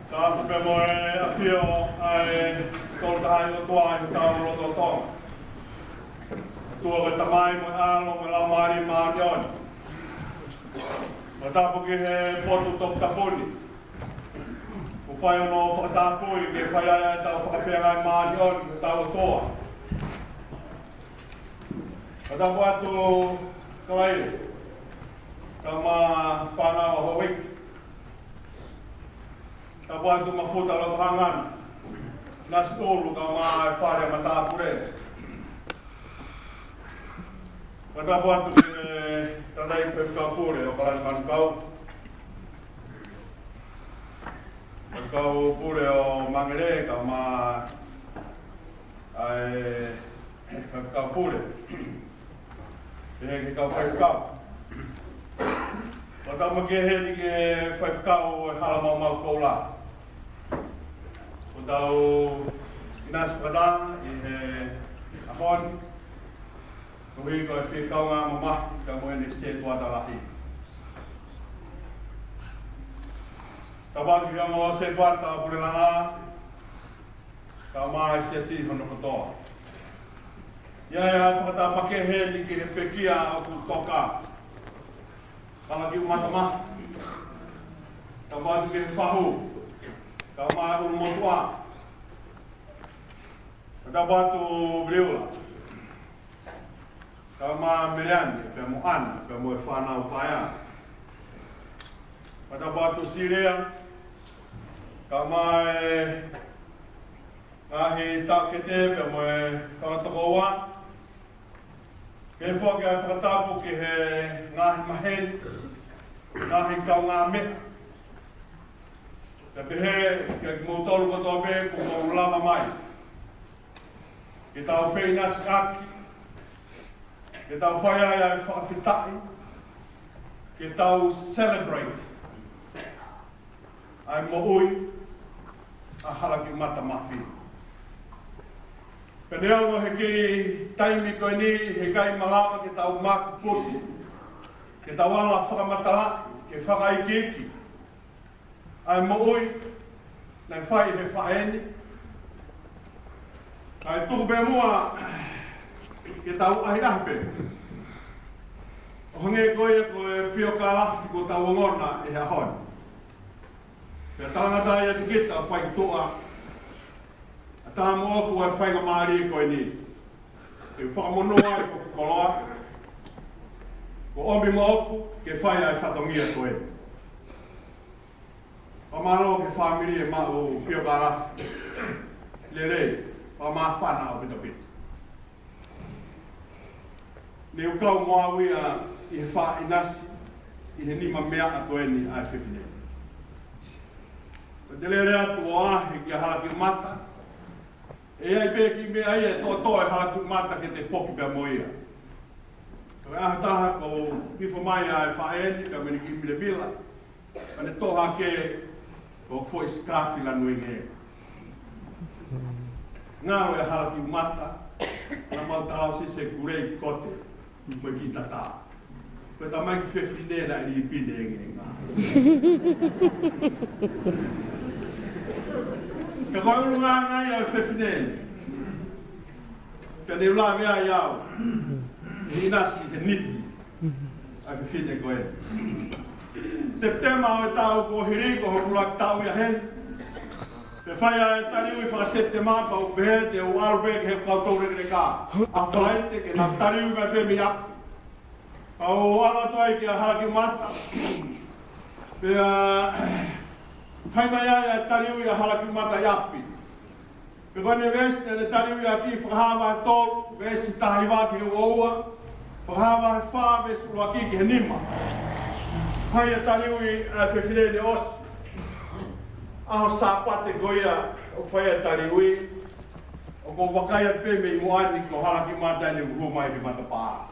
Tāpu pe mo e awhio ai tolu tahai o tua i tāu roto tōng. Tua ke tamai mo alo me lau maari maari on. Ma tāpu ki he potu tok tapuni. O whai ono whakatapui ke whai ai tau whakawhiangai maari on ke tau toa. Ma tāpu atu kawai. Ka ma whanau a hawik. Ka wātu mafuta lo hangan. Nas tolu ka ma whare ma tāpure. Ka tā wātu ki tanai whewhkau pure o karan man kau. Ka kau pure o mangere ka ma ai whewhkau pure. Ki kau whewhkau. Ka tā make he ni ke whewhkau e hala mau kou la. O tau inas padang i he ahon. Kuhi ko e whikau ngā mama ka moe ni se tuata lahi. Ka wāki hia mo se tuata o purelanga. Ka mai se si hono kotoa. Ia ea whakata make he ni ki he pekia o ku toka. Ka laki umatama. Ka wāki ke whahu. Ka mai uru motua. Ka wātu briula. Ka mai meleani, pe mo ana, pe mo e whanau paia. Ka wātu sirea. Ka mai ngahi takete, pe mo e whakatakoa. Ke whoki ai whakatapu ki he ngahi mahen. Ngahi kau ngā me. Te pehe, ke mōtolu kotoa me, ku kau lama mai. Ke tau wheinas aki. Ke tau whai ai ai whakawhitai. Ke tau celebrate. Ai mo ui, a halaki mata mawhi. Pene au he ki taimi koe ni, he kai malawa ke tau maku pusi. Ke tau ala whakamatala, ke whakaikiki. Ai mo ui, nei whai he whaeni. Ai tuku pe mua, ke tau ahi ahipe. O hange koe koe pio ka lafi ko tau ngorna e hea hoi. Pea talangata ia tukita a whai ki toa. A tā mua ku e whai ka maari koe ni. E whakamonoa e ko koloa. Ko omi mo oku ke whai ai whatongia koe. Pamalo ke whamiri e mau pio ka lafi. Le rei, pa maa whana o pita pita. Ne ukau moa wia i he wha inasi, i he nima mea a koe ni ai whiwhine. Ko te lere atu o ahi ki a halaki mata, e ai peki mea ia toa toa e halaki mata ke te whoki pia moia. Ko e ahi taha ko pifo mai ai whaeni, ka meni ki mire bila, ka ne toha ke ko fo iskafi la nuinge. Ngaro e halaki mata, na mau tau si se kurei kote. Mo ki tata. Ko ta mai ki whiwhine na i pine e ngā. Ka koe uru ngā ngai au whiwhine. Ka ne ula mea iau. I nasi he niti. A whiwhine koe. Septema o e tau ko hiri ko hokulak tau ia hen. Te whai ai tariu i whakasete māpa o pehe te o arupe ke he kautore ne kā. A whaite ke nā tariu me pe mi apu. A o ala toi ki a halaki mata. Pea whai mai ai a tariu i a halaki mata i api. Pe kone vesi ne tariu i a ki whakahawa he tolu, vesi tahi waki o oua. Whakahawa he whā vesi ua ki he nima. Whai a tariu i a whiwhine ne osi. Aho sāpate goia o whai a tariui, o ko wakai a pēme i moani ko halaki mata ni uhu mai he mata pā.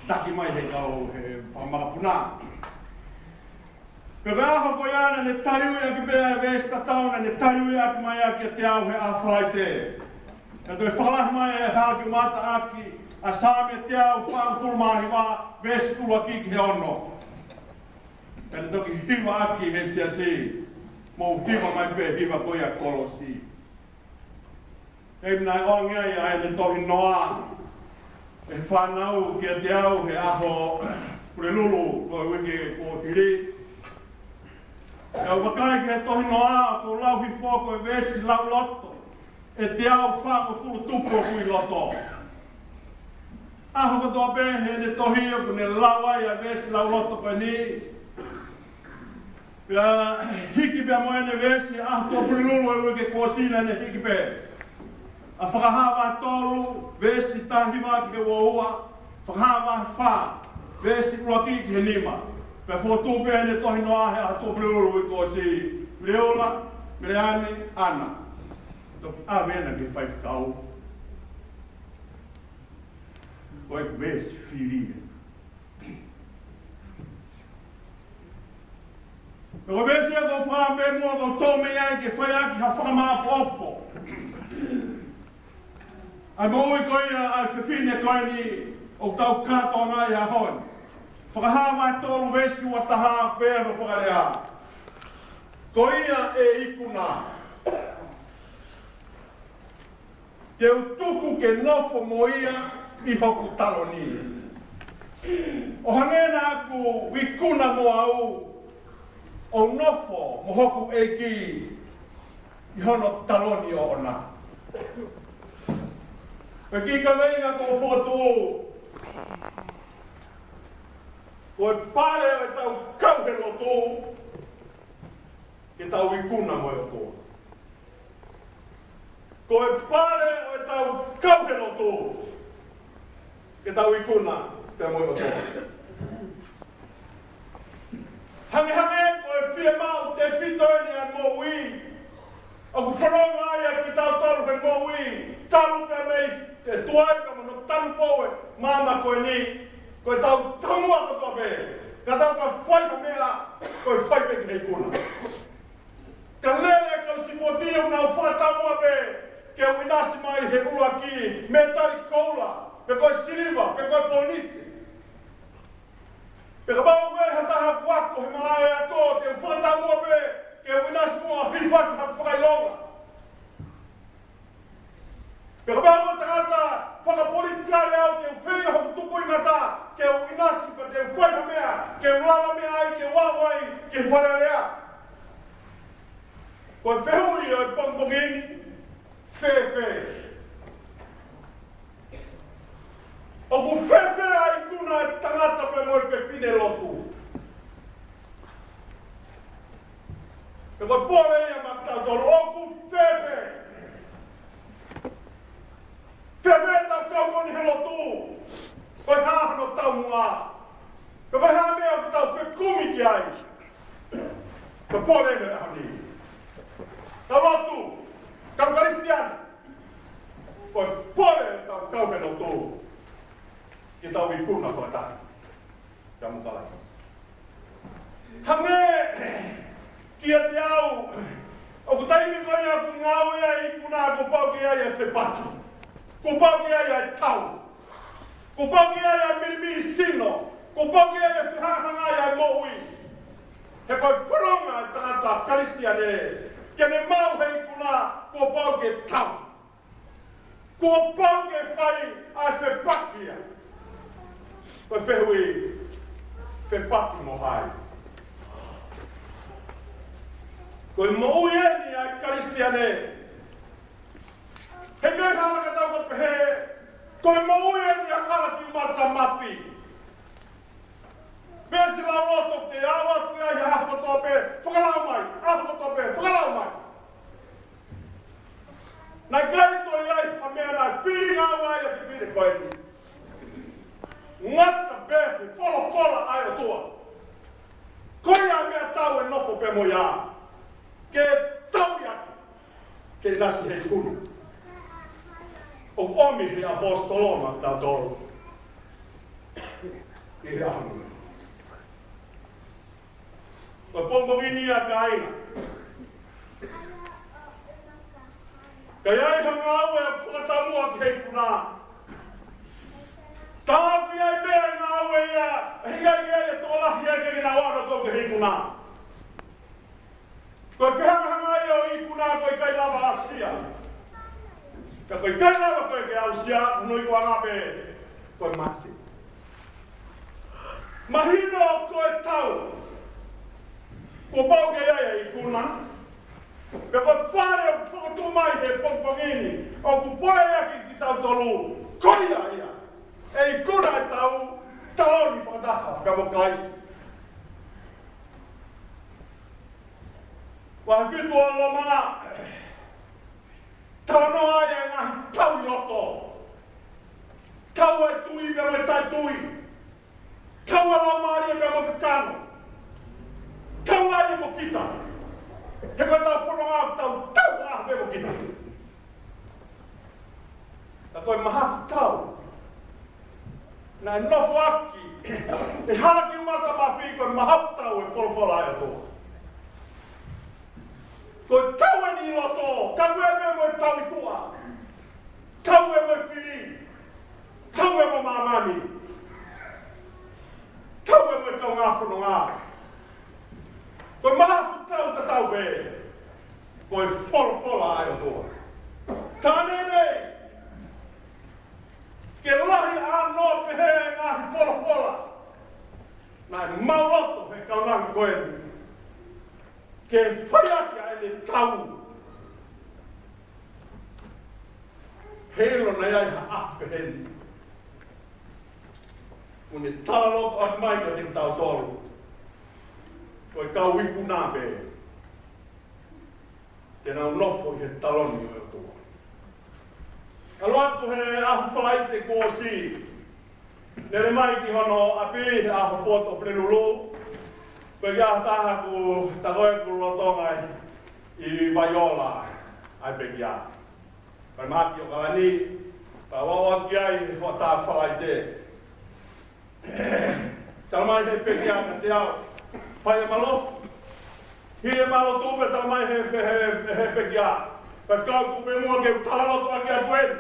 Taki mai he kau he whamakapuna. Pe aho ko iana ne tariui a ki pēa e vēsta tauna, ne tariui a ki mai a ki a te au he a whalaite. E toi whalah mai e halaki mata aki, a sāme te au whaamfulmahi wā, vēsi ua ki he ono. E ne toki hiwa aki he sia si. Mo tima mai pe hiva ko ia kolosi. E nai o ngai ai te tohi noa. E whanau kia te au he aho pure lulu ko wiki ko tiri. E au wakai ki he tohi noa ko lau hi fōko e vesi lau loto. E te au whako fulu tupo kui loto. Aho ko toa pehe ne tohi o kune lau ai a vesi lau loto koe ni. Pea hiki pea moene vesi aho tō pure lulu e wiki ko sina ne hiki pehe. A whakahawa tolu, vesi tahiwa ki he wohua, whakahawa wha, vesi uaki ki he nima. Pea whotu pēne ne tohi noa he a tō priuru i ko si Leola, Mereane, Ana. Toki a vena ki whai whakau. Ko e vesi whirie. Ko vesi a ko whaambe mua ko tōme ai ke whai aki ha whakamaa popo. Ai moi koina ai whiwhine koini o tau kato ngai a hon. Whakahawa e tolu vesi ua taha pēro whakarea. Koina e ikuna. Te utuku ke nofo mo ia I hoku talo ni. O hangena aku wikuna mo au o nofo mo hoku eki I hono taloni o ona. Pe kika venga ko fotu. Ko pare o tau kauhelo tu. Ke tau ikuna mo o tu. Ko pare o tau kauhelo tu. Ke tau ikuna te mo o tu. Hange ko fie mau te fitoni a mo ui. O ku whanonga ia ki tau taru pe mo ui. Taru pe mei. Te tuai ka mano taru poe, mama koe ni, koe tau tamua ko tope, ka tau ka whai ka mea, koe whai pe ki hei kuna. Ka lele ka usipotia unau whatamua pe, ke winasi mai he ua ki, me tari koula, pe koe siliva, pe koe polisi. Pe ka bau koe hataha wako he maai a ko, ke whatamua pe, ke winasi mua hiwaki ha whakailonga. Pe ka bau tangata, whakapolitikare au te whea hoku tuku ingata, ke u inasi pa te whaina mea, ke u lava mea ai, ke wawai, ke whanarea. Koe whehuri o pongpongini, whe. O ku whe ai kuna e tangata pe moi pe pine lotu. Pe koe pōre ia makitau tolu, o ku whe. Whewe tau kaukoni he lotu, koe hāhano tau ngā. Koe hā mea o tau whekumi ki ai. Ka pōre me ahani. Ka lotu, ka Kristian. Koe pōre tau kauke lotu. Ki tau I kuna koe tai. Ka mukalai. Hange, kia te au. O ku taimi koe ia ku ngāu ia I kuna ko pau ki ai e whepaki. Ko pau ki ai ai tau. Ko pau ki ai ai mirimiri sino. Ko pau ki ai ai whihahanga ai mo ui. He koe whuronga e tangata Kristian e. Ke me mau hei kuna ko pau ki tau. Ko pau ki whai ai whepakia. Koe whehui whepaki mo hai. Koe mo ui eni ai Kristian e. He mea haraka tau ka pehe, koe maui e ni a karaki mata mapi. Mea si lau roto te awa te ai ahako tope, whakalau mai, ahako tope, whakalau mai. Nai kaito I ai a mea nai whiri ngā wai a whiri koe ni. Ngata behe, whola ai o tua. Koe a mea tau e nofo pe mo ia. Ke tau iaki, ke nasi hei kunu. O omi he apostoloma tā tolu. Ki he ahangu. Koe pongpongini a ka aina. Ka iai hanga au e whakatamua ki hei kuna. Tāpi ai mea ngā au e ia. Hinga i ai e tōlahi ai ke ngā wara tō ki hei kuna. Koe whiha sia. Ka koe kaina wa koe ke au sia, nui kua ngape koe mati. Mahino koe tau. Ko pau ke ia I kuna. Pe koe pare o whakatu mai he pongpongini. O ku poe aki ki tau tolu. Koia ia. Ei kuna e tau. Taoni whakataha. Pe mo kaisi. Wa whitu o loma. Tano ai e ngahi tau I loto. Tau e tui pe mo tai tui. Tau e lomari e pe mo kano. Tau ai e mo kita. He koe tau whanonga tau a pe mo kita. Ta koe mahafu tau. Nā nofo aki. E halaki umata mawhi koe mahafu tau e wholofola e toa. Koe tau e ni loto, ka koe me mo tau I tua. Tau e mo whiri. Tau e mo mamani. Tau e mo tau ngā whanonga. Koe mahafu tau ka tau be. Koe wholofola e toa. Tānene. Ke lahi anō pehe ngahi wholofola. Nai mauloto he kaunanga koe. Ke whaiakia e le tau. Helo na iai ha ape heni. Kune talaloto at mai ka te tau tolu. Koe kau iku nā pe. Te nau nofo I he taloni o toa. Aloatu he ahu whalai te kōsi. Nere mai ki hono api ahu poto prenulu. Koe kia taha ku takoe ku rotongai I Vaiola ai pe kia. Pai maki o kalani, pa wawa ki ai ho tā whalai te. Talamai he pe kia ka te au. Pai e malo. Hi e malo tupe talamai he pe kia. Pai kau ku pe mua ke utalaloto aki a kuen.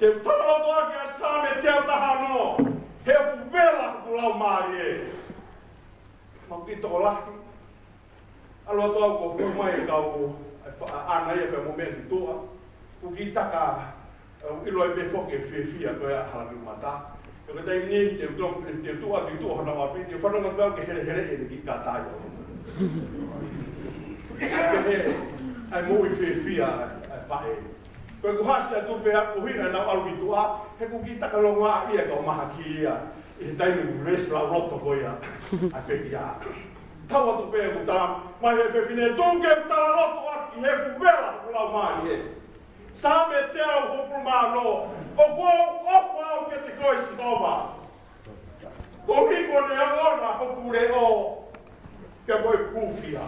Ke utalaloto aki a sāme te au taha no. He ku vela ku lau maari e. Mau ki toko laki. Aloa toa ko ku mai kau ku ana ia pe momenti tua. Ku ki taka ilo e pe foke whiwhia koe a halaki mata. Ko ka tei ni te tua ki tua hana wapi. Te whanonga kau ke here e ki ka taio. Ai mui whiwhia ai pae. Koe ku hasi a tupe a kuhina nau alu ki tua. He ku ki taka longa ia kau maha ki ia. I he taimi ku resla roto koe a. Ai pe ki a. Tawa tu pe ku tā, mai he whewhine tūke ku tā roto aki he ku wela ku lau mai he. Sāme te au hofu māno, o kō opa au ke te koe sinova. Ko hiko ne angona hoku re o, ke koe kūwhia.